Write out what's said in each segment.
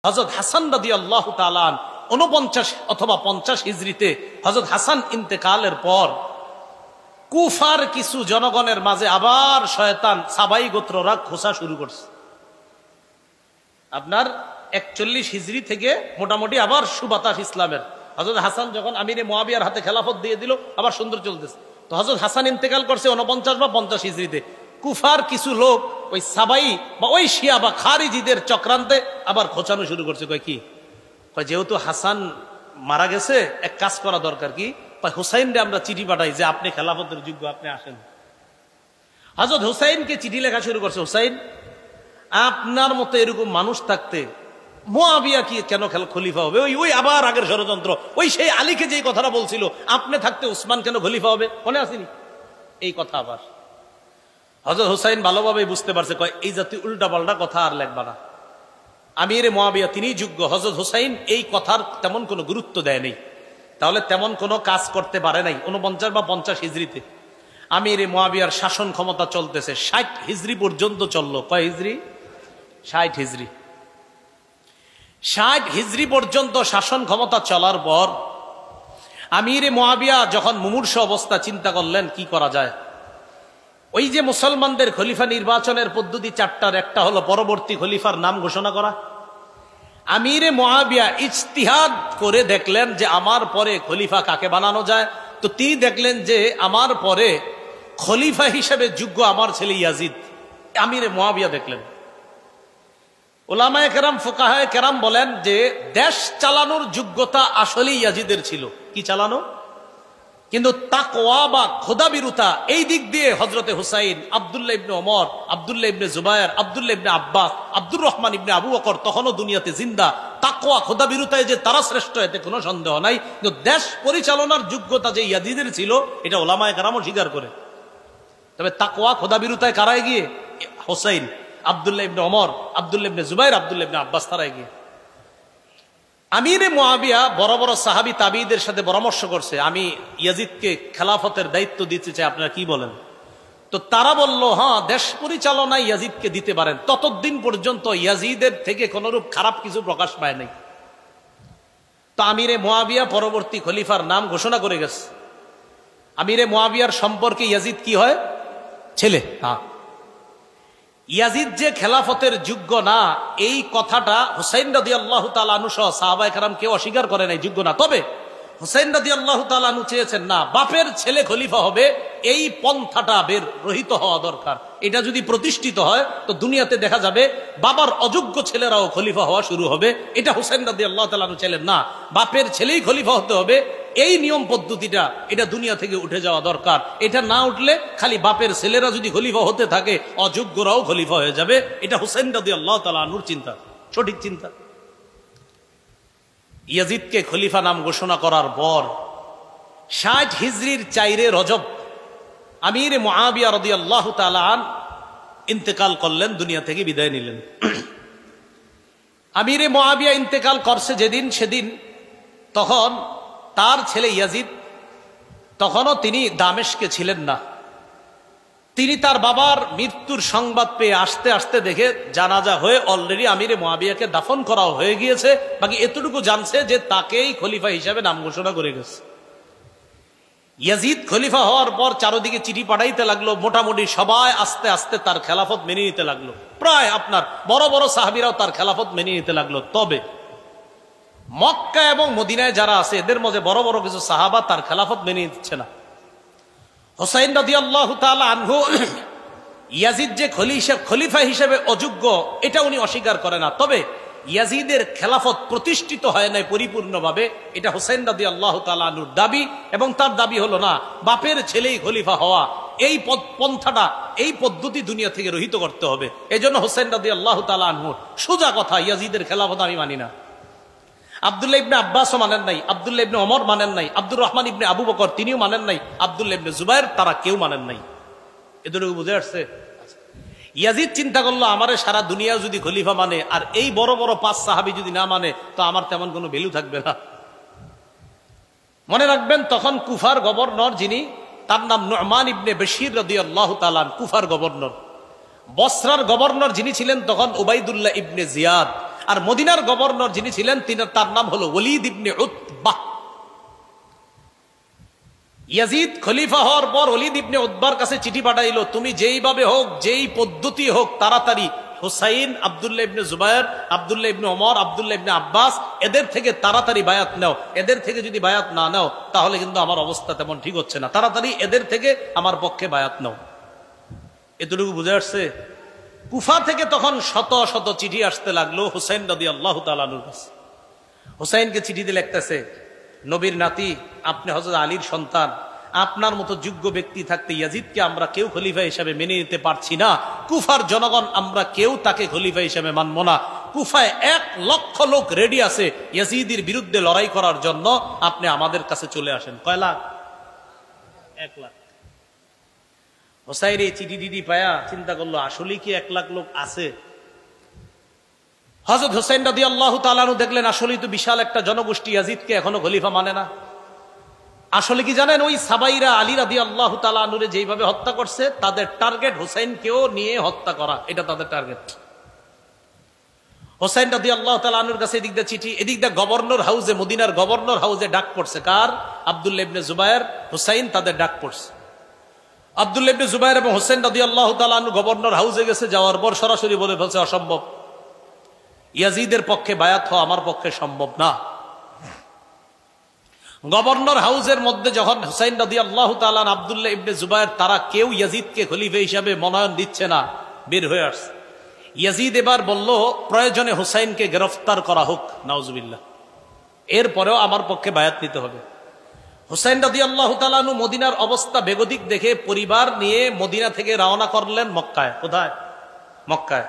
হযরত হাসান রাদিয়াল্লাহু তাআলা 49 অথবা 50 হিজরিতে হযরত হাসান ইন্তেকালের পর কুফার কিছু জনগণের মাঝে আবার শয়তান সাবাই গোত্ররা খোসা শুরু করছে। আপনার 41 হিজরি থেকে মোটামুটি আবার সুবাতাস ইসলামের। হযরত হাসান যখন আমিরে মুয়াবিয়ার হাতে খেলাফত দিয়ে দিল, আবার সুন্দর চলতেছে। তো হযরত হাসান ইন্তেকাল করছে 49 বা 50 হিজরিতে। কুফার কিছু লোক ওই সাবাই বা ওই শিয়া বা খারিজিদের চক্রান্তে আবার খোঁচানো শুরু করছে। কয় কি? কয় যেহেতু হাসান মারা গেছে, এক কাজ করা দরকার। কি? হুসাইনরে আমরা চিঠি পাঠাই যে আপনি খেলাফতের যোগ্য, আপনি আসেন। হযরত হুসাইনকে চিঠি লেখা শুরু করছে, হুসাইন আপনার মতো এরকম মানুষ থাকতে মুয়াবিয়া কি কেন খলিফা হবে? ওই আবার আগের ষড়যন্ত্র, ওই সেই আলীকে যেই কথাটা বলছিল আপনি থাকতে উসমান কেন খলিফা হবে, মনে আসেনি এই কথা? আবার হযরত হুসাইন ভালোভাবে বুঝতে পারছে, কয় এই জাতীয় উল্টা পাল্টা কথা আর লেখবা না, আমিরে মুয়াবিয়া তিনিই যোগ্য। হযরত হুসাইন এই কথার তেমন কোনো গুরুত্ব দেয় নাই, তাহলে তেমন কোনো কাজ করতে পারে নাই। 49 বা 50 হিজরিতে আমিরে মুয়াবিয়ার শাসন ক্ষমতা চলতেছে 60 হিজরি পর্যন্ত চললো। কয় হিজরি? 60 হিজরি। 60 হিজরি পর্যন্ত শাসন ক্ষমতা চলার পর আমিরে মুয়াবিয়া যখন মুমূর্ষু অবস্থা, চিন্তা করলেন কি করা যায়। ওই যে মুসলমানদের খলিফা নির্বাচনের পদ্ধতি 4টার একটা হলো পরবর্তী খলিফার নাম ঘোষণা করা। আমিরে মুয়াবিয়া ইজতিহাদ করে দেখলেন যে আমার পরে খলিফা কাকে বানানো যায়। তো তিনি দেখলেন যে আমার পরে খলিফা হিসেবে যোগ্য আমার ছেলে ইয়াজিদ। আমিরে মুয়াবিয়া দেখলেন। উলামায়ে কেরাম, ফুকাহায়ে কেরাম বলেন যে দেশ চালানোর যোগ্যতা আসলেই ইয়াজিদের ছিল। কি চালানো? কিন্তু তাকওয়া বা খোদাবিরুতা এই দিক দিয়ে হযরতে হুসাইন, আব্দুল্লাহ ইবনে ওমর, আব্দুল্লাহ ইবনে জুবায়ের, আব্দুল্লাহ ইবনে আব্বাস, আব্দুর রহমান ইবনে আবু বকর তখনও দুনিয়াতে জিন্দা। তাকওয়া খোদাবিরুতায় যে তারা শ্রেষ্ঠ, এতে কোনো সন্দেহ নাই। কিন্তু দেশ পরিচালনার যোগ্যতা যে ইয়াজিদের ছিল, এটা উলামায়ে কেরামও স্বীকার করে। তবে তাকওয়া খোদাবিরুতায় কারা এগিয়ে? হুসাইন, আব্দুল্লাহ ইবনে ওমর, আব্দুল্লাহ ইবনে জুবায়ের, আব্দুল্লাহ ইবনে আব্বাস, তারা এগিয়ে। আমিরে মুয়াবিয়া বড় বড় সাহাবী তাবিঈদের সাথে পরামর্শ করছে, আমি ইয়াজিদকে খেলাফতের দায়িত্ব দিতে চাই, আপনারা কি বলেন? তো তারা বলল, হ্যাঁ, দেশ পরিচালনায় ইয়াজিদকে দিতে পারেন। ততদিন পর্যন্ত ইয়াজিদের থেকে কোনরূপ খারাপ কিছু প্রকাশ পায় নাই। তো আমিরে মুয়াবিয়া পরবর্তী খলিফার নাম ঘোষণা করে গেছে। আমিরে মুয়াবিয়ার সম্পর্কে ইয়াজিদ কি হয়? ছেলে। হ্যাঁ, ইয়াজিদ যে খেলাফতের যোগ্য না, এই কথাটা হুসাইন রাদিয়াল্লাহু তাআলা আনহু সহ সাহাবায়ে কেরাম কেউ অস্বীকার করে নাই, যোগ্য না। তবে হুসাইন রাদিয়াল্লাহু তাআলা আনহু চেয়েছেন, না, বাপের ছেলে খলিফা হবে, এই পন্থাটা বের রহিত হওয়া দরকার। এটা যদি প্রতিষ্ঠিত হয় তো দুনিয়াতে দেখা যাবে বাবার অযোগ্য ছেলেরাও খলিফা হওয়া শুরু হবে। এটা হুসাইন রাদিয়াল্লাহু তাআলা আনহু ছিলেন না, বাপের ছেলেই খলিফা হতে হবে, এই নিয়ম পদ্ধতিটা এটা দুনিয়া থেকে উঠে যাওয়া দরকার। এটা না উঠলে খালি বাপের ছেলেরা যদি খলিফা হতে থাকে, অযোগ্যরাও খলিফা হয়ে যাবে। এটা হুসাইন রাদিয়াল্লাহু তাআলা আনহুর চিন্তা, সঠিক চিন্তা। ইয়াজিদকে খলিফা নাম ঘোষণা করার পর 60 হিজরির 4 রজব আমিরে মুয়াবিয়া রাদিয়াল্লাহু তাআলা ইন্তেকাল করলেন, দুনিয়া থেকে বিদায় নিলেন। আমিরে মুয়াবিয়া ইন্তেকাল করছে যেদিন, সেদিন তখন তার ছেলে ইয়াজিদ, তখনও তিনি দামেস্কে ছিলেন না। তিনি তার বাবার মৃত্যুর সংবাদ পেয়ে আসতে আসতে দেখে জানাজা হয়ে অলরেডি আমিরে মুয়াবিয়াকে দাফন করা হয়ে গিয়েছে। বাকি এতটুকু জানছে যে তাকেই খলিফা হিসেবে নাম ঘোষণা করে গেছে। ইয়াজিদ খলিফা হওয়ার পর চারদিকে চিঠি পাঠাইতে লাগলো, মোটামুটি সবাই আস্তে আস্তে তার খেলাফত মেনে নিতে লাগলো। প্রায় আপনার বড় বড় সাহাবীরাও তার খেলাফত মেনে নিতে লাগলো। তবে মক্কা এবং মদিনায় যারা আছে, এদের মধ্যে বড় বড় কিছু সাহাবা তার খেলাফত মেনে নিচ্ছে না। হুসাইন রাদিয়াল্লাহু তাআলা আনহু ইয়াজিদ যে খলিফা হিসেবে অযোগ্য, এটা উনি অস্বীকার করে না। তবে ইয়াজিদের খেলাফত প্রতিষ্ঠিত হয় নাই পরিপূর্ণভাবে, এটা হুসাইন রাদিয়াল্লাহু তাআলা আনহুর দাবি। এবং তার দাবি হলো, না, বাপের ছেলেই খলিফা হওয়া, এই পন্থাটা, এই পদ্ধতি দুনিয়া থেকে রহিত করতে হবে। এজন্য হুসাইন রাদিয়াল্লাহু তাআলা আনহুর সোজা কথা, ইয়াজিদের খেলাফত আমি মানি না। আব্দুল্লাহ ইবনে আব্বাসও মানেন নাই, আব্দুল্লাহ ইবনে ওমর মানেন নাই, আব্দুর রহমান ইবনে আবু বকর তিনিও মানেন নাই, আব্দুল্লাহ ইবনে জুবায়ের, তারা কেউ মানেন নাই। এতটুকু বুঝে আসছে? ইয়াজিদ চিন্তা করলো, আমারে সারা দুনিয়া যদি খলিফা মানে আর এই বড় বড় 5 সাহাবী যদি না মানে, তো আমার তেমন কোনো ভ্যালু থাকবে না। মনে রাখবেন, তখন কুফার গভর্নর যিনি, তার নাম নু'মান ইবনে বশীর রাদিয়াল্লাহু তাআলা, কুফার গভর্নর। বসরার গভর্নর যিনি ছিলেন তখন উবাইদুল্লাহ ইবনে জিয়াদ। আর মদিনার গভর্নর যিনি ছিলেন তার নাম হলো ওলীদ ইবনে উতবাহ। ইয়াজিদ খলিফা হওয়ার পর ওলীদ ইবনে উতবার কাছে চিঠি পাঠাইলো, তুমি যেইভাবে হোক, যেই পদ্ধতি হোক, তাড়াতাড়ি হুসাইন, আব্দুল্লাহ ইবনে জুবায়ের, আব্দুল্লাহ ইবনে ওমর, আব্দুল্লাহ ইবনে আব্বাস, এদের থেকে তাড়াতাড়ি বায়াত নাও। এদের থেকে যদি বায়াত না নাও তাহলে কিন্তু আমার অবস্থা তেমন ঠিক হচ্ছে না, তাড়াতাড়ি এদের থেকে আমার পক্ষে বায়াত নাও। এতটুকু বুঝে আসছে? কুফা থেকে তখন শত শত চিঠি আসতে লাগলো হুসাইন রাদিয়াল্লাহু তাআলা আনহুর কাছে। হুসাইনকে চিঠিতে লিখতেছে, নবীর নাতি, আপনি হযরত আলীর সন্তান, আপনার মতো যোগ্য ব্যক্তি থাকতে ইয়াজিদকে আমরা কেউ খলিফা হিসেবে মেনে নিতে পারছি না। কুফার জনগণ আমরা কেউ তাকে খলিফা হিসেবে মানব না। কুফায় 1 লক্ষ লোক রেডি আছে ইয়াজিদের বিরুদ্ধে লড়াই করার জন্য, আপনি আমাদের কাছে চলে আসেন। কয় লাখ? 1 লাখ। হোসাইন এই চিঠি টিডি পায়া চিন্তা করলো, আসলে কি 1 লাখ লোক আছে? হযরত হুসাইন রাদিয়াল্লাহু তাআলা আনহু দেখলেন আসলেই তো বিশাল একটা জনগোষ্ঠী ইয়াজিদকে এখনো খলিফা মানে না। আসলে কি জানেন, ওই সাবাইরা আলী রাদিয়াল্লাহু তাআলা আনহুরে যেইভাবে হত্যা করছে, তাদের টার্গেট হুসাইনকেও নিয়ে হত্যা করা, এটা তাদের টার্গেট। হুসাইন রাদিয়াল্লাহু তাআলা আনহুর কাছে এদিক দিয়ে চিঠি, এদিক দিয়ে গভর্নর হাউসে, মদিনার গভর্নর হাউসে ডাক পড়ছে। কার? আব্দুল্লাহ ইবনে জুবায়ের, হুসাইন, তাদের ডাক পড়ছে। আব্দুল্লাহ ইবনে জুবায়ের এবং হুসাইন রাদিয়াল্লাহু তাআলা আনহু গভর্নর হাউসে গেছে, যাওয়ার পর সরাসরি বলে ফেলছে, অসম্ভব, ইয়াজিদের পক্ষে বায়াত হওয়া আমার পক্ষে সম্ভব না। গভর্নর হাউসের মধ্যে যখন হুসাইন রাদিয়াল্লাহু তাআলা, আব্দুল্লাহ ইবনে জুবায়ের, তারা কেউ ইয়াজিদকে খলিফা হিসাবে মনোনয়ন দিচ্ছে না, বের হয়ে আসছে। ইয়াজিদ এবার বলল, প্রয়োজনে হুসাইনকে গ্রেফতার করা হোক, নাউজুবিল্লাহ, এরপরেও আমার পক্ষে বায়াত নিতে হবে। হুসাইন রাদিয়াল্লাহু তাআলা আনহু মদিনার অবস্থা বেগতিক দেখে পরিবার নিয়ে মদিনা থেকে রওনা করলেন মক্কায়। কোথায়? মক্কায়।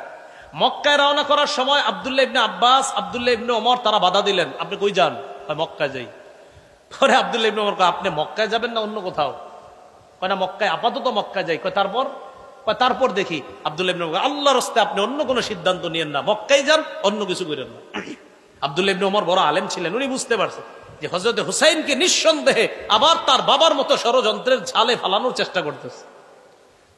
মক্কায় রওনা করার সময় আব্দুল্লাহ ইবনে আব্বাস, আব্দুল্লাহ ইবনে ওমর তারা বাধা দিলেন, আপনি কই যান? মক্কায় যাই। পরে আব্দুল্লাহ ইবনে ওমর কয়, আপনি মক্কায় যাবেন না অন্য কোথাও? কয় না, মক্কায়, আপাতত মক্কায় যাই। কয় তারপর? কয় তারপর দেখি। আব্দুল্লাহ ইবনে ওমর, আল্লাহর রাস্তে আপনি অন্য কোনো সিদ্ধান্ত নিয়েন না, মক্কায় যান, অন্য কিছু করেন না। আব্দুল্লাহ ইবনে ওমর বড় আলেম ছিলেন, উনি বুঝতে পারছেন যে হযরত হুসাইনকে নিঃসন্দেহে আবার তার বাবার মতো ষড়যন্ত্রের ঝালে ফালানোর চেষ্টা করতেছে।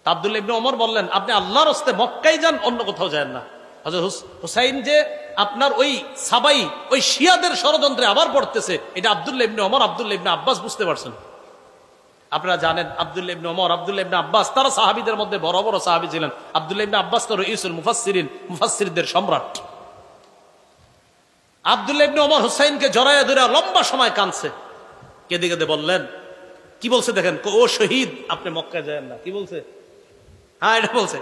আব্দুল্লাহ ইবনে ওমর বললেন, আপনি আল্লাহর রাস্তে মক্কায় যান, অন্য কোথাও যান না। হযরত হুসাইন যে আপনার ওই সাবাই, ওই শিয়াদের ষড়যন্ত্রে আবার পড়তেছে, এটা আব্দুল্লাহ ইবনে ওমর, আব্দুল্লাহ ইবনে আব্বাস বুঝতে পারছেন। আপনারা জানেন আব্দুল্লাহ ইবনে ওমর, আব্দুল্লাহ ইবনে আব্বাস, তারা সাহাবীদের মধ্যে বড় বড় সাহাবী ছিলেন। আব্দুল্লাহ ইবনে আব্বাস তো রাইসুল মুফাসসিরিন, মুফাসসিরদের সম্রাট। আব্দুল্লাহ ইবনে ওমর হুসাইনকে জড়াইয়া ধরে লম্বা সময় কাঁদছে, কেঁদে কেঁদে বললেন, কি বলছে দেখেন, ও শহীদ, আপনি মক্কায় যায়েন না। কি বলছে? হ্যাঁ, এটা বলছে।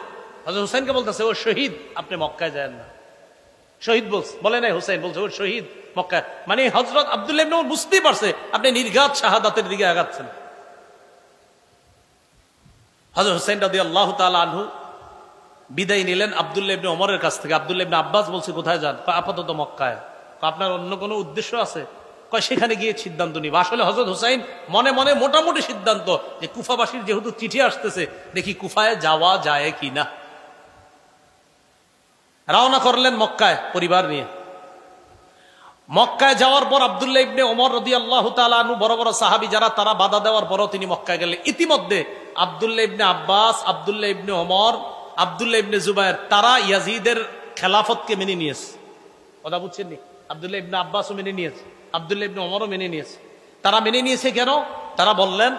হযরত হুসাইনকে বলতেছে, ও শহীদ, আপনি মক্কায় যায়েন না। শহীদ বলছে, বলে নাই হুসাইন, বলছে ও শহীদ মক্কায়। মানে হযরত আব্দুল্লাহ ইবনে ওমর বুঝতেই পারছে আপনি নির্ঘাত শাহাদাতের দিকে আগাচ্ছেন। হযরত হুসাইন রাদিয়াল্লাহু তাআলা আনহু বিদায় নিলেন আব্দুল্লাহ ইবনে ওমরের কাছ থেকে। আব্দুল্লাহ ইবনে আব্বাস বলছে, কোথায় যান? আপাতত মক্কায়। আপনার অন্য কোনো উদ্দেশ্য আছে? কয় সেখানে গিয়ে সিদ্ধান্ত নিব। আসলে হযরত হুসাইন মনে মনে মোটামুটি সিদ্ধান্ত, যে কুফাবাসীর যেহেতু চিঠি আসতেছে, দেখি কুফায় যাওয়া যায় কিনা। রওনা করলেন মক্কায় পরিবার নিয়ে। মক্কায় যাওয়ার পর আব্দুল্লাহ ইবনে ওমর রাদিয়াল্লাহু তাআলা আনহু, বড় বড় সাহাবী যারা, তারা বাধা দেওয়ার পরও তিনি মক্কায় গেলেন। ইতিমধ্যে আব্দুল্লাহ ইবনে আব্বাস, আব্দুল্লাহ ইবনে ওমর, আব্দুল্লাহ ইবনে জুবায়ের, তারা ইয়াজিদের খেলাফতকে মেনে নিয়েছে। কথা বুঝছেন নি? আব্দুল্লাহ ইবনে আব্বাসও মেনে নিয়েছে, আব্দুল্লাহ ইবনে ওমরও মেনে নিয়েছে। তারা মেনে নিয়েছে কেন? তারা বললেন,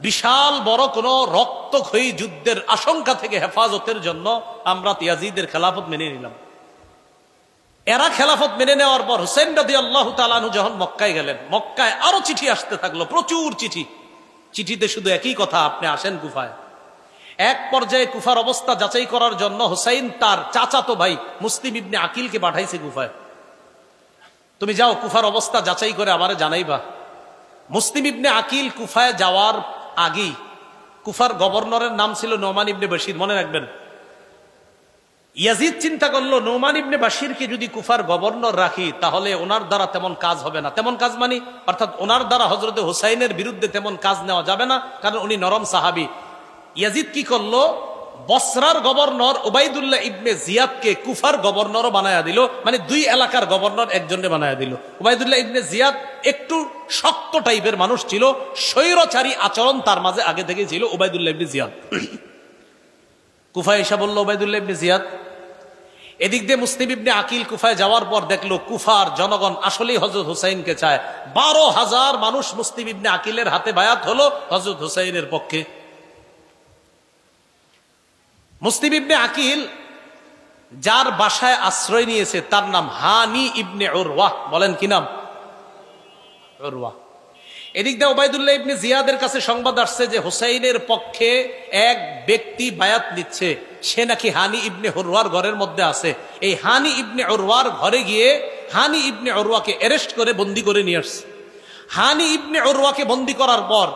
বিশাল বড় কোন রক্তক্ষয়ী যুদ্ধের আশঙ্কা থেকে হেফাজতের জন্য আমরা ইয়াজিদের খেলাফত মেনে নিলাম। এরা খেলাফত মেনে নেওয়ার পর হুসাইন রাদিয়াল্লাহু তাআলা আনহু যখন মক্কায় গেলেন, মক্কায় আরো চিঠি আসতে থাকলো, প্রচুর চিঠি। চিঠিতে শুধু একই কথা, আপনি আসেন কুফায়। এক পর্যায়ে কুফার অবস্থা যাচাই করার জন্য হুসাইন তার চাচাতো ভাই মুসলিম ইবনে আকিলকে পাঠাইছে কুফায়। তুমি যাও, কুফার অবস্থা যাচাই করে আমারে জানাইবা। মুসলিম ইবনে আকিল কুফায় যাওয়ার আগেই, কুফার গভর্নরের নাম ছিল নোমান ইবনে বশির, মনে রাখবেন। ইয়াজিদ চিন্তা করলো, নোমান ইবনে বশিরকে যদি কুফার গভর্নর রাখি, তাহলে ওনার দ্বারা তেমন কাজ হবে না। তেমন কাজ মানে, অর্থাৎ ওনার দ্বারা হযরত হুসাইনের বিরুদ্ধে তেমন কাজ নেওয়া যাবে না, কারণ উনি নরম সাহাবী। ইয়াজিদ কি করলো, বসরার গভর্নর উবাইদুল্লাহ ইবনে জিয়াদকে কুফার গভর্নরও বানায়া দিল। মানে দুই এলাকার গভর্নর একজনকে বানায়া দিল। উবাইদুল্লাহ ইবনে জিয়াদ একটু শক্ত টাইপের মানুষ ছিল, স্বৈরচারী আচরণ তার মাঝে আগে থেকে ছিল। উবাইদুল্লাহ ইবনে জিয়াদ কুফায় এসে বলল, উবাইদুল্লাহ ইবনে জিয়াদ, এদিক দিয়ে মুসলিম ইবনে আকিল কুফায় যাওয়ার পর দেখলো কুফার জনগণ আসলেই হযরত হুসাইনকে চায়। 12,000 মানুষ মুসলিম ইবনে আকিলের হাতে বায়াত হলো হযরত হুসাইনের পক্ষে। মুসলিম ইবনে আকিল যার বাসায় আশ্রয় নিয়েছে তার নাম হানি ইবনে উরওয়া। বলেন কি নাম? উরওয়া। এদিক দিয়ে ওবায়দুল্লাহ ইবনে জিয়াদের কাছে সংবাদ আসছে যে হুসাইনের পক্ষে এক ব্যক্তি বায়াত নিচ্ছে, সে নাকি হানি ইবনে উরওয়ার ঘরের মধ্যে আছে। এই হানি ইবনে উরওয়ার ঘরে গিয়ে হানি ইবনে উরওয়াকে অ্যারেস্ট করে বন্দী করে নিয়ে আসছে। হানি ইবনে উরওয়াকে বন্দী করার পর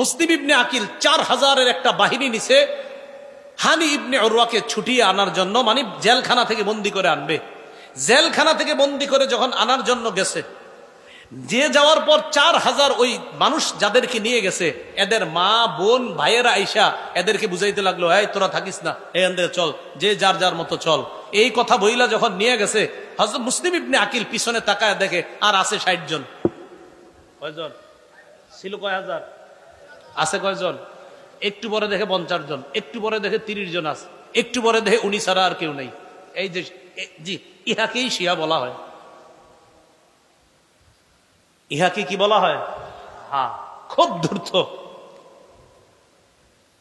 মুসলিম ইবনে আকিল 4000-এর একটা বাহিনী নিছে হানি ইবনে উরওয়াকে ছুটিয়ে আনার জন্য, মানে জেলখানা থেকে বন্দী করে আনবে। জেলখানা থেকে বন্দী করে যখন আনার জন্য গেছে, যে যাওয়ার পর 4000 ওই মানুষ যাদেরকে নিয়ে গেছে এদের মা বোন ভাইয়েরা আইসা এদেরকে বুঝাইতে লাগলো, এই তোরা থাকিস না, এখান থেকে চল, যে যার যার মতো চল। এই কথা বইলা যখন নিয়ে গেছে হযরত মুসলিম ইবনে আকিল পিছনে তাকায় দেখে আর আছে 60 জন। কয়জন ছিল? কয় হাজার আছে? কয়জন? একটু পরে দেখে 50 জন, একটু পরে দেখে 30 জন আছে, একটু পরে দেখে উনি ছাড়া আর কেউ নেই। এই যে জি, ইহাকেই শিয়া বলা হয়। ইহাকে কি বলা হয়? হ্যাঁ, খুব ধূর্ত।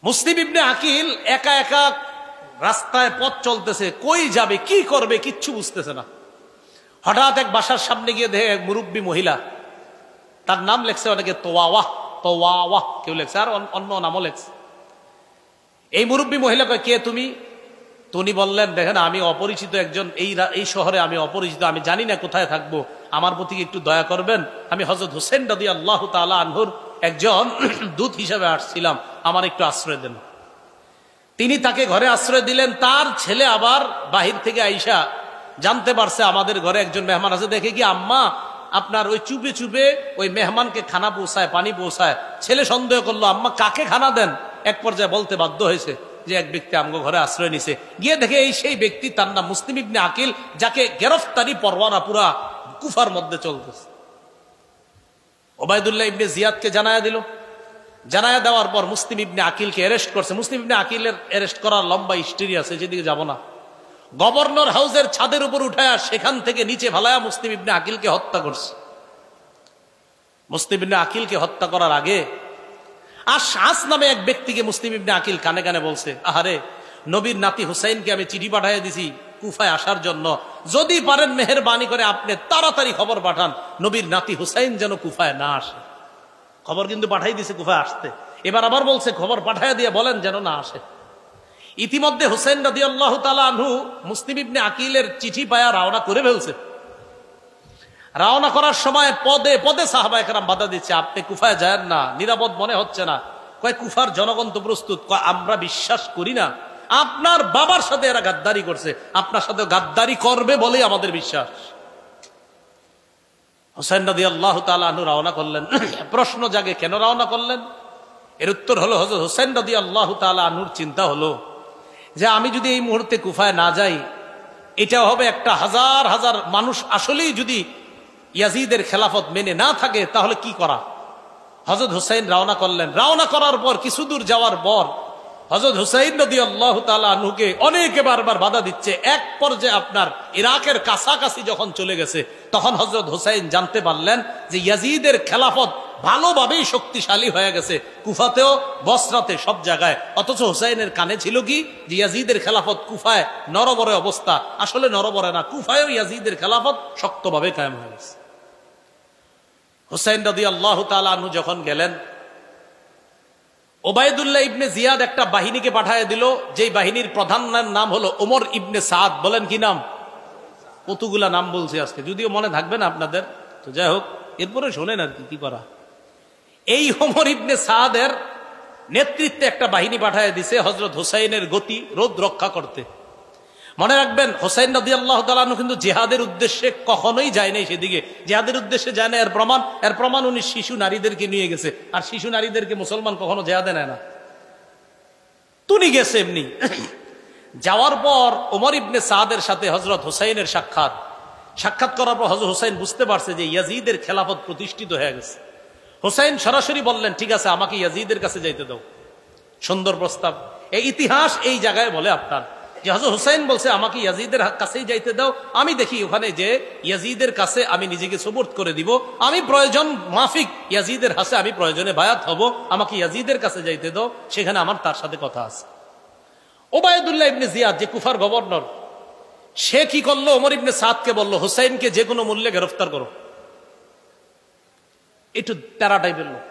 মুসলিম ইবনে আকিল একা একা রাস্তায় পথ চলতেছে, কই যাবে কি করবে কিচ্ছু বুঝতেছে না। হঠাৎ এক বাসার সামনে গিয়ে দেখে এক মুরব্বী মহিলা, তার নাম লেখছে অনেকে তোয়াওয়াহ, তোয়াওয়াহ কেউ লেখছে, আর অন্য নামও লেখছে। এই মুরব্বী মহিলা কয়, কে তুমি? তো উনি বললেন, দেখেন আমি অপরিচিত একজন, এই শহরে আমি অপরিচিত, আমি জানি না কোথায় থাকবো, আমার প্রতি একটু দয়া করবেন। আমি হযরত হুসাইন রাদিয়াল্লাহু তাআলা আনহুর একজন দূত হিসেবে আসছিলাম, আমার একটু আশ্রয় দেন। তিনি তাকে ঘরে আশ্রয় দিলেন। তার ছেলে আবার বাহির থেকে আইসা জানতে পারছে আমাদের ঘরে একজন মেহমান আছে, দেখে কি আম্মা আপনার ওই চুপে চুপে ওই মেহমানকে খানা পৌঁছায়, পানি পৌঁছায়। ছেলে সন্দেহ করলো আম্মা কাকে খানা দেন। এক পর্যায়ে বলতে বাধ্য হয়েছে যে এক ব্যক্তি আমগো ঘরে আশ্রয় নিছে। গিয়ে দেখে এই সেই ব্যক্তি, তার নাম মুসলিম ইবনে আকিল, যাকে গ্রেফতারি পরোয়ানা পুরা কুফার মধ্যে চলতেছে। ওবায়দুল্লাহ ইবনে জিয়াদকে জানায়া দিল। জানায়া দেওয়ার পর মুসলিম ইবনে আকিলকে অ্যারেস্ট করছে। মুসলিম ইবনে আকিলের অ্যারেস্ট করার লম্বা হিস্ট্রি আছে, যেদিকে যাব না। গভর্নর হাউসের ছাদের উপর উঠায়া সেখান থেকে নিচে ভালায়া মুসলিম ইবনে আকিলকে হত্যা করছে। মুসলিম ইবনে আকিলকে হত্যা করার আগে আশ নামে এক ব্যক্তিকে মুসলিম ইবনে আকিল কানে কানে বলছে, আহারে নবীর নাতি হুসাইনকে আমি চিঠি পাঠিয়ে দিছি কুফায় আসার জন্য, যদি পারেন মেহেরবানি করে আপনি তাড়াতাড়ি খবর পাঠান নবীর নাতি হুসাইন যেন কুফায় না আসে। খবর কিন্তু পাঠাই দিছে কুফায় আসতে, এবার আবার বলছে খবর পাঠাইয়া দিয়ে বলেন যেন না আসে। ইতিমধ্যে হুসাইন রাদিয়াল্লাহু তাআলা আনহু মুসলিম ইবনে আকিলের চিঠি পায়া রওনা করে ফেলছে। রওনা করার সময় পদে পদে সাহাবায়ে কেরাম বাধা দিচ্ছে, আপনি কুফায় যায়েন না, নিরাপদ মনে হচ্ছে না। কয় কুফার জনগণ তো প্রস্তুত। কয় আমরা বিশ্বাস করি না, আপনার বাবার সাথে এরা গাদ্দারি করছে, আপনার সাথে গাদ্দারি করবে বলেই আমাদের বিশ্বাস। হুসাইন রাদিয়াল্লাহু তাআলা আনহু রওনা করলেন। প্রশ্ন জাগে, কেন রওনা করলেন? এর উত্তর হলো, হযরত হুসাইন রাদিয়াল্লাহু তাআলা আনহুর চিন্তা হলো যে আমি যদি এই মুহূর্তে কুফায় না যাই, এটা হবে একটা হাজার হাজার মানুষ আসলেই যদি ইয়াজিদের খেলাফত মেনে না থাকে তাহলে কি করা। হযরত হুসাইন রওনা করলেন। রওনা করার পর কিছু দূর যাওয়ার পর হযরত হুসাইন রাদিয়াল্লাহু তাআলা আনহুকে অনেকে বারবার বাধা দিচ্ছে। এক পর্যায়ে আপনার ইরাকের কাছাকাছি যখন চলে গেছে, তখন হযরত হুসাইন জানতে পারলেন যে ইয়াজিদের খেলাফত ভালোভাবেই শক্তিশালী হয়ে গেছে, কুফাতেও বসরাতে সব জায়গায়। অথচ হুসাইনের কানে ছিল কি যে ইয়াজিদের খেলাফত কুফায় নরবরে অবস্থা। আসলে নরবরে না, কুফায়ও ইয়াজিদের খেলাফত শক্তভাবে কায়েম হয়ে গেছে। হুসাইন রাদিয়াল্লাহু তাআলা আনহু যখন গেলেন, ওবায়দুল্লাহ ইবনে জিয়াদ একটা বাহিনীকে পাঠিয়ে দিল, যেই বাহিনীর প্রধানের নাম হলো ওমর ইবনে সাদ। বলেন কি নাম? কতগুলা নাম বলছি আজকে, যদিও মনে থাকবে না আপনাদের, তো যাই হোক এরপরে শোনেন আর কি করা। এই ওমর ইবনে সাদের নেতৃত্বে একটা বাহিনী পাঠিয়ে দিছে হযরত হুসাইনের গতি রোধ রক্ষা করতে। মনে রাখবেন, হুসাইন রাদিয়াল্লাহু তাআলা আনহু কিন্তু জিহাদের উদ্দেশ্যে কখনোই যায় নাই সেদিকে, জিহাদের উদ্দেশ্যে যায় না। এর প্রমাণ উনি শিশু নারীদেরকে নিয়ে গেছে, আর শিশু নারীদেরকে মুসলমান কখনো জিহাদে নেয় না, তুনি গেছে এমনি। যাওয়ার পর ওমর ইবনে সাদের সাথে হযরত হুসাইনের সাক্ষাৎ করার পর হযরত হুসাইন বুঝতে পারছে যে ইয়াজিদের খেলাফত প্রতিষ্ঠিত হয়ে গেছে। হুসাইন সরাসরি বললেন, ঠিক আছে আমাকে ইয়াজিদের কাছে যাইতে দাও। সুন্দর প্রস্তাব। এই ইতিহাস এই জায়গায় বলে আপনার যে হযরত হুসাইন বলছে আমাকে ইয়াজিদের কাছেই যাইতে দাও, আমি দেখি ওখানে যে ইয়াজিদের কাছে আমি নিজেকে সুবর্দ করে দিব, আমি প্রয়োজন মাফিক ইয়াজিদের হাতে আমি প্রয়োজনে বায়াত হব, আমাকে ইয়াজিদের কাছে যাইতে দাও, সেখানে আমার তার সাথে কথা আছে। ওবায়দুল্লাহ ইবনে জিয়াদ যে কুফার গভর্নর, সে কি করলো, ওমর ইবনে সাদকে বলল হুসাইনকে যে কোনো মূল্যে গ্রেফতার করো। একটু তেরা টাইপের লোক।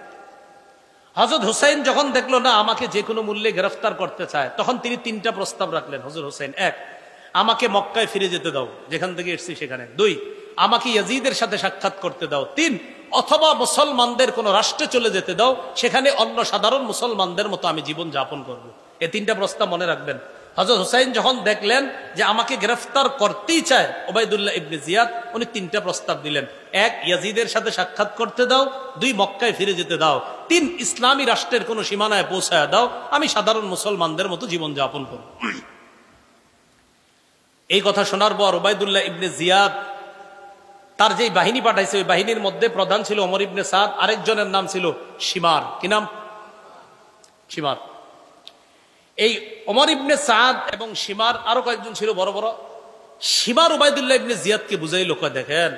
হযরত হুসাইন যখন দেখলো না আমাকে যে কোনো মূল্যে গ্রেফতার করতে চায়, তখন তিনি তিনটা প্রস্তাব রাখলেন হযরত হুসাইন। এক, আমাকে মক্কায় ফিরে যেতে দাও, যেখান থেকে এসেছি সেখানে। দুই, আমাকে ইয়াজিদের সাথে সাক্ষাৎ করতে দাও। তিন, অথবা মুসলমানদের কোন রাষ্ট্রে চলে যেতে দাও, সেখানে অন্য সাধারণ মুসলমানদের মতো আমি জীবন যাপন করব। এই তিনটা প্রস্তাব মনে রাখবেন। হযরত হুসাইন যখন দেখলেন যে আমাকে গ্রেফতার করতেই চায় ওবায়দুল্লাহ ইবনে জিয়াদ, উনি তিনটা প্রস্তাব দিলেন। এক, ইয়াজিদের সাথে সাক্ষাৎ করতে দাও। দুই, মক্কায় ফিরে যেতে দাও। তিন, ইসলামী রাষ্ট্রের কোন সীমানায় পৌঁছায় দাও, আমি সাধারণ মুসলমানদের মতো জীবন যাপন করব। এই কথা শোনার পর ওবায়দুল্লাহ ইবনে জিয়াদ তার যে বাহিনী পাঠাইছে, ওই বাহিনীর মধ্যে প্রধান ছিল ওমর ইবনে সাদ, আরেকজনের নাম ছিল শিমার। কি নাম? শিমার। এই ওমর ইবনে সাদ এবং শিমার আরো কয়েকজন ছিল বড় বড়। শিমার ওবায়দুল্লাহ ইবনে জিয়াদকে বুঝাইল, দেখেন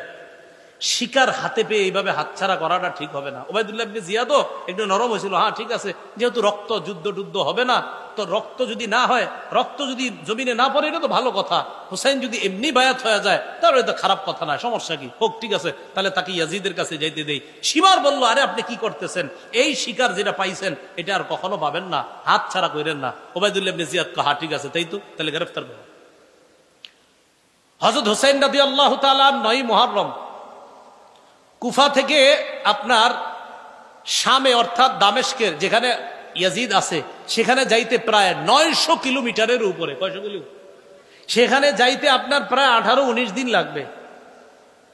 শিকার হাতে পেয়ে এইভাবে হাতছাড়া করাটা ঠিক হবে না। ওবায়দুল্লাহ ইবনে জিয়াদও একটু নরম হয়েছিল, হ্যাঁ ঠিক আছে, যেহেতু রক্ত যুদ্ধ হবে না, তো রক্ত যদি না হয়, রক্ত যদি জমিনে না পড়ে, এটা তো ভালো কথা। হুসাইন যদি এমনি বায়াত হয়ে যায় তাহলে এটা খারাপ কথা না, সমস্যা কি, হোক, ঠিক আছে, তাহলে তাকে ইয়াজিদের কাছে যাইতে দেই। শিমার বলল, আরে আপনি কি করতেছেন, এই শিকার যেটা পাইছেন এটা আর কখনো পাবেন না, হাত ছাড়া করেন না। ওবায়দুল্লাহ ইবনে জিয়াদ হ্যাঁ ঠিক আছে, তাই তো, তাহলে গ্রেফতার করো। হযরত হুসাইন রাদিয়াল্লাহু তাআলা 9 মুহররম কুফা থেকে আপনার শামে অর্থাৎ দামেস্কের যেখানে ইয়াজিদ আছে সেখানে যাইতে প্রায় 900 কিলোমিটারের উপরে। কয়শো কিলো? সেখানে যাইতে আপনার প্রায় 18-19 দিন লাগবে।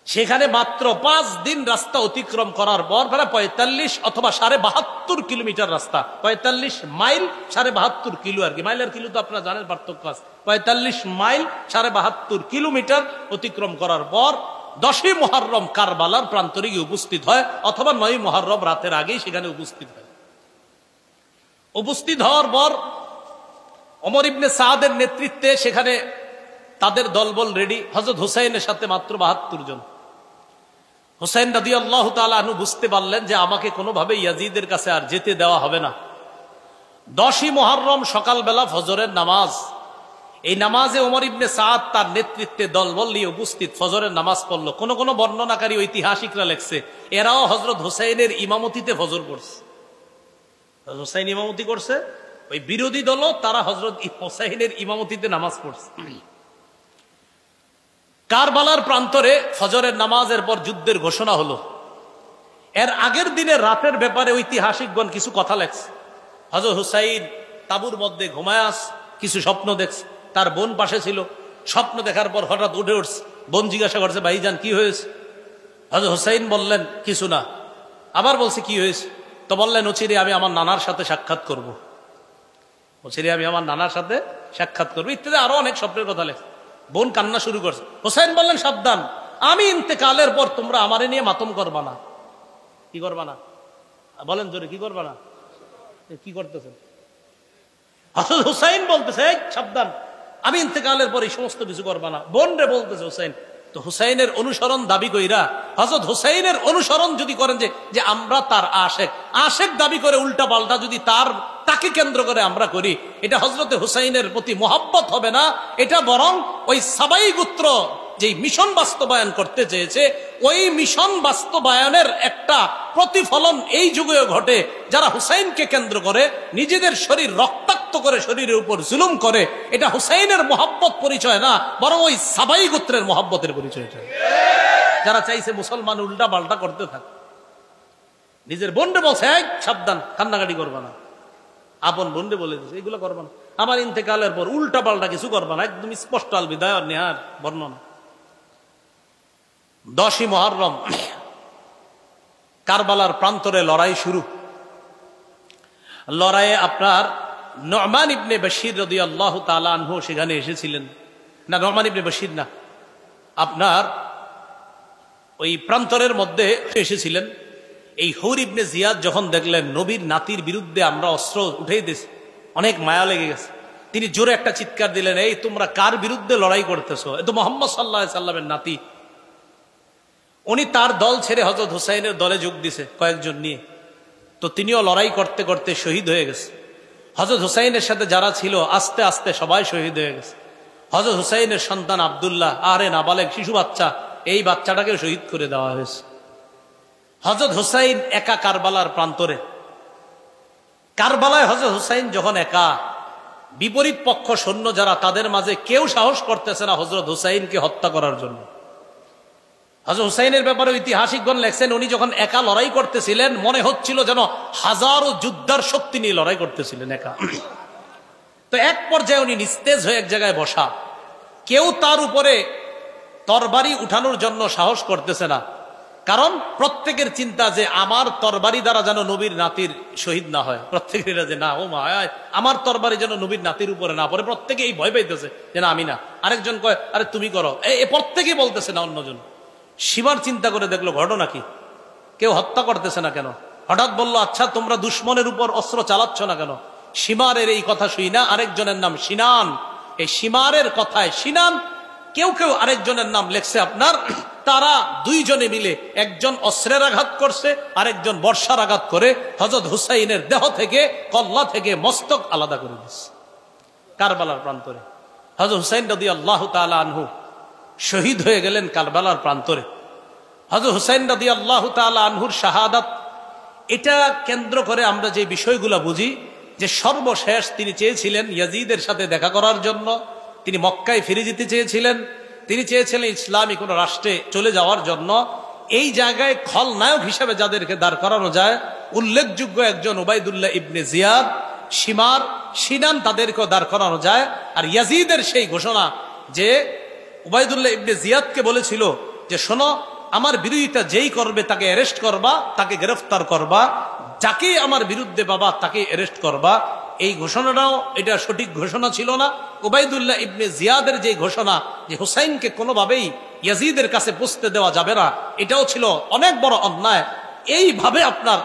সেখানে মাত্র 5 দিন রাস্তা অতিক্রম করার পর প্রায় 45 অথবা 72.5 কিলোমিটার রাস্তা, 45 মাইল 72.5 কিলো আর কি, মাইল আর কিলো তো আপনারা জানেন পার্থক্য আছে। 45 মাইল 72.5 কিলোমিটার অতিক্রম করার পর 10ই মুহররম কারবালার প্রান্তরে গিয়ে উপস্থিত হয়, অথবা 9ই মুহররম রাতের আগেই সেখানে উপস্থিত হয়। উপস্থিত হওয়ার পর ওমর ইবনে সাদের নেতৃত্বে সেখানে তাদের দলবল রেডি। হযরত হুসাইনের সাথে মাত্র 72 জন। হুসাইন রাদিয়াল্লাহু তাআলা আনহু বুঝতে পারলেন যে আমাকে কোনোভাবে ইয়াজিদের কাছে আর যেতে দেওয়া হবে না। 10ই মুহররম সকালবেলা ফজরের নামাজ, এই নামাজে ওমর ইবনে সাদ তার নেতৃত্বে দলবল নিয়ে উপস্থিত ফজরের নামাজ পড়লো। কোন কোন বর্ণনাকারী ঐতিহাসিকরা লেখছে এরাও হযরত হুসাইনের ইমামতিতে ফজর পড়ছে। হুসাইন ইমামতি করছে, ওই বিরোধী দলও তারা হযরত হুসাইনের ইমামতিতে নামাজ পড়ছে। কারবালার প্রান্তরে ফজরের নামাজের পর যুদ্ধের ঘোষণা হলো। এর আগের দিনে রাতের ব্যাপারে ঐতিহাসিকগণ কিছু কথা লেখছে। হযরত হুসাইন তাঁবুর মধ্যে ঘুমায় কিছু স্বপ্ন দেখছে, তার বোন পাশে ছিল। স্বপ্ন দেখার পর হঠাৎ উঠে উঠছে, বোন জিজ্ঞাসা করছে ভাইজান কি হয়েছে? হযরত হুসাইন বললেন কিছু না। আবার বলছে কি হয়েছে? তো বললেন অচিরে আমি আমার নানার সাথে সাক্ষাৎ করব, অচিরে আমি আমার নানার সাথে সাক্ষাৎ করবো, ইত্যাদি আরো অনেক স্বপ্নের কথা লেখছে। বোন কান্না শুরু করছে। হুসাইন বললেন সাবধান, আমি ইন্তেকালের পর তোমরা আমারে নিয়ে মাতম করবা না। কি করবা না? বলেন জোরে, কি করবা না? কি করতেছেন? হযরত হুসাইন বলতেছে সাবধান, আমি ইন্তেকালের পর এই সমস্ত কিছু করবা না। বোন রে বলতেছে হুসাইন। তো হুসাইনের অনুসরণ দাবি কইরা, হযরত হুসাইনের অনুসরণ যদি করেন যে আমরা তার আশেক দাবি করে উল্টা পাল্টা যদি তাকে কেন্দ্র করে আমরা করি, এটা হযরতে হুসাইনের প্রতি মোহাব্বত হবে না, এটা বরং ওই সাবাই গোত্র যে মিশন বাস্তবায়ন করতে চেয়েছে ওই মিশন বাস্তবায়নের একটা প্রতিফলন এই যুগেও ঘটে। যারা হুসাইনকে কেন্দ্র করে নিজেদের শরীর রক্তাক্ত করে, শরীরের উপর জুলুম করে, এটা হুসাইনের মোহাব্বত পরিচয় না, বরং ওই সাবাই গোত্রের মোহাব্বতের পরিচয়। যারা চাইছে মুসলমান উল্টা পাল্টা করতে থাকে, নিজের বোনরে বলছে সাবধান, কান্নাকাটি করবা না। আপন বোনরে বলে দিচ্ছে এগুলো করবা না, আমার ইন্তেকালের পর উল্টা পাল্টা কিছু করবা না, একদম স্পষ্ট আল বিদায় নেহার বর্ণনা। 10ই মুহররম কারবালার প্রান্তরে লড়াই শুরু। লড়াইয়ে আপনার নু'মান ইবনে বশীর রাদিয়াল্লাহু তাআলা আনহু সেখানে এসেছিলেন। না, নু'মান ইবনে বশীর না, আপনার ওই প্রান্তরের মধ্যে এসেছিলেন। এই হুর ইবনে জিয়াদ যখন দেখলেন নবীর নাতির বিরুদ্ধে আমরা অস্ত্র উঠেই দিয়েছি, অনেক মায়া লেগে গেছে, তিনি জোরে একটা চিৎকার দিলেন, এই তোমরা কার বিরুদ্ধে লড়াই করতেছো? এ তো মোহাম্মদ সাল্লাল্লাহু আলাইহি সাল্লামের নাতি। উনি তার দল ছেড়ে হযরত হুসাইনের দলে যোগ দিছে কয়েকজন নিয়ে। তো তিনিও লড়াই করতে করতে শহীদ হয়ে গেছে। হযরত হুসাইনের সাথে যারা ছিল আস্তে আস্তে সবাই শহীদ হয়ে গেছে। হযরত হুসাইনের সন্তান আব্দুল্লাহ, আরে নাবালেগ শিশু বাচ্চা, এই বাচ্চাটাকে শহীদ করে দেওয়া হয়েছে। হযরত হুসাইন একা কারবালার প্রান্তরে। কারবালায় হযরত হুসাইন যখন একা, বিপরীত পক্ষ সৈন্য যারা, তাদের মাঝে কেউ সাহস করতেছে না হযরত হুসাইনকে হত্যা করার জন্য। হযরত হুসাইনের ব্যাপারে ঐতিহাসিকগণ লেখছেন, উনি যখন একা লড়াই করতেছিলেন মনে হচ্ছিল যেন হাজারো যোদ্ধার শক্তি নিয়ে লড়াই করতেছিলেন একা। তো এক পর্যায়ে উনি নিস্তেজ হয়ে এক জায়গায় বসা, কেউ তার উপরে তরবারি উঠানোর জন্য সাহস করতেছে না। কারণ প্রত্যেকের চিন্তা যে আমার তরবারি দ্বারা যেন নবীর নাতির শহীদ না হয়। প্রত্যেকের যে না, ও মা, আমার তরবারি যেন নবীর নাতির উপরে না পড়ে। প্রত্যেকে এই ভয় পাইতেছে যে না আমি না। আরেকজন কয় আরে তুমি করো, এই প্রত্যেকেই বলতেছে না অন্যজন। সীমার চিন্তা করে দেখলো ঘটনা কি, কেউ হত্যা করতেছে না কেন। হঠাৎ বলল, আচ্ছা তোমরা দুশ্মনের উপর অস্ত্র চালাচ্ছ না কেন? সীমারের এই কথা শুই না, আরেকজনের নাম সিনান। এই সীমারের কথায় সিনান, কেউ কেউ আরেকজনের নাম লেখছে আপনার। তারা দুইজনে মিলে, একজন অস্ত্রের আঘাত করছে, আরেকজন বর্ষার আঘাত করে হযরত হুসাইনের দেহ থেকে, কল্লা থেকে মস্তক আলাদা করে দিচ্ছে কারবালার প্রান্তরে। হযরত হুসাইন রাদিয়াল্লাহু তাআলা আনহু শহীদ হয়ে গেলেন কারবালার প্রান্তরে। হযরত হুসাইন রাদিয়াল্লাহু তাআলা আনহুর শাহাদাত, এটা কেন্দ্র করে আমরা যে বিষয়গুলো বুঝি, যে সর্বশেষ তিনি চেয়েছিলেন ইয়াজিদের সাথে দেখা করার জন্য, তিনি মক্কায় ফিরে যেতে চেয়েছিলেন, তিনি চেয়েছিলেন ইসলামী কোন রাষ্ট্রে চলে যাওয়ার জন্য। এই জায়গায় খলনায়ক হিসেবে যাদেরকে দাঁড় করানো যায়, উল্লেখযোগ্য একজন উবাইদুল্লাহ ইবনে জিয়াদ, সীমার, সিনান, তাদেরকেও দাঁড় করানো যায়। আর ইয়াজিদের সেই ঘোষণা যে উবাইদুল্লাহ ইবনে জিয়াদকে বলেছিল যে শোনো, আমার বিরোধিতা যেই করবে তাকে অ্যারেস্ট করবা, তাকে গ্রেফতার করবা, যাকে আমার বিরুদ্ধে বাবা তাকে অ্যারেস্ট করবা। এই ঘোষণাটাও এটা সঠিক ঘোষণা ছিল না। উবাইদুল্লাহ ইবনে জিয়াদের যে ঘোষণা যে হুসাইনকে কোনোভাবেই ইয়াজিদের কাছে পৌঁছতে দেওয়া যাবে না, এটাও ছিল অনেক বড় অন্যায়। এইভাবে আপনার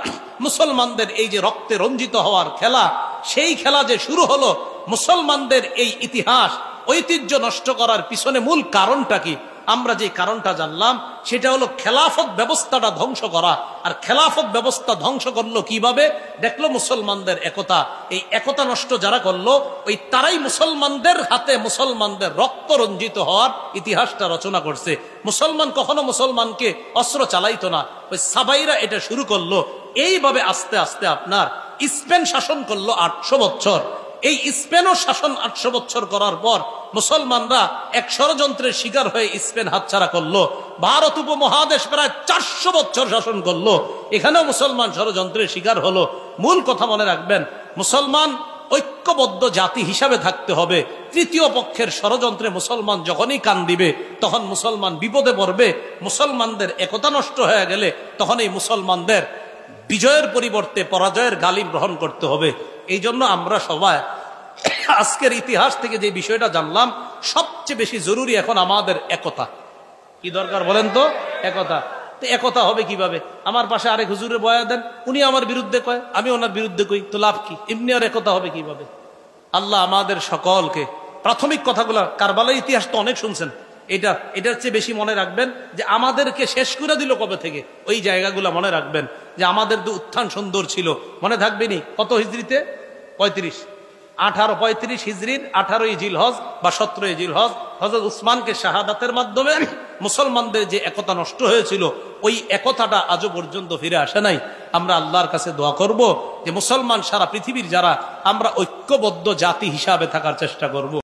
মুসলমানদের এই যে রক্তে রঞ্জিত হওয়ার খেলা, সেই খেলা যে শুরু হলো, মুসলমানদের এই ইতিহাস ঐতিহ্য নষ্ট করার পিছনে মূল কারণটা কি? আমরা যে কারণটা জানলাম সেটা হলো খেলাফত ব্যবস্থাটা ধ্বংস করা। আর খেলাফত ব্যবস্থা ধ্বংস করলো কিভাবে? দেখলো মুসলমানদের একতা। এই একতা নষ্ট যারা করলো, ওই তারাই মুসলমানদের হাতে মুসলমানদের রক্ত রঞ্জিত হওয়ার ইতিহাসটা রচনা করছে। মুসলমান কখনো মুসলমানকে অস্ত্র চালাইতো না, ওই সাবাইরা এটা শুরু করলো। এইভাবে আস্তে আস্তে আপনার স্পেন শাসন করলো 800 বছর। এই স্পেনও শাসন 800 বছর করার পর মুসলমানরা এক ষড়যন্ত্রের শিকার হয়ে স্পেন হাতছাড়া করলো। ভারত উপমহাদেশ প্রায় 400 বছর শাসন করলো, এখানেও মুসলমান ষড়যন্ত্রের শিকার হলো। মূল কথা মনে রাখবেন, মুসলমান ঐক্যবদ্ধ জাতি হিসাবে থাকতে হবে। তৃতীয় পক্ষের ষড়যন্ত্রে মুসলমান যখনই কান দিবে, তখন মুসলমান বিপদে পড়বে। মুসলমানদের একতা নষ্ট হয়ে গেলে তখন এই মুসলমানদের বিজয়ের পরিবর্তে পরাজয়ের গালিব গ্রহণ করতে হবে। এই জন্য আমরা সবাই আজকের ইতিহাস থেকে যে বিষয়টা জানলাম, সবচেয়ে বেশি জরুরি এখন আমাদের একতা। কি দরকার বলেন তো? একতা। তো একতা হবে কিভাবে? আমার পাশে আরেক হুজুরে বয়া দেন, উনি আমার বিরুদ্ধে কয়, আমি ওনার বিরুদ্ধে কই, তো লাভ কি? এমনি আর একতা হবে কিভাবে? আল্লাহ আমাদের সকলকে, প্রাথমিক কথাগুলো কারবালার ইতিহাস তো অনেক শুনছেন, এটার চেয়ে বেশি মনে রাখবেন যে আমাদেরকে শেষ করে দিল কবে থেকে, ওই জায়গাগুলো মনে রাখবেন। যে আমাদের তো উত্থান সুন্দর ছিল, মনে থাকবেনি কত হিজরিতে? 1835 হিজরির 18ই জিলহজ বা 17ই জিলহজ হযরত উসমানকে শাহাদাতের মাধ্যমে মুসলমানদের যে একতা নষ্ট হয়েছিল, ওই একতাটা আজও পর্যন্ত ফিরে আসে নাই। আমরা আল্লাহর কাছে দোয়া করব যে মুসলমান সারা পৃথিবীর যারা, আমরা ঐক্যবদ্ধ জাতি হিসাবে থাকার চেষ্টা করব।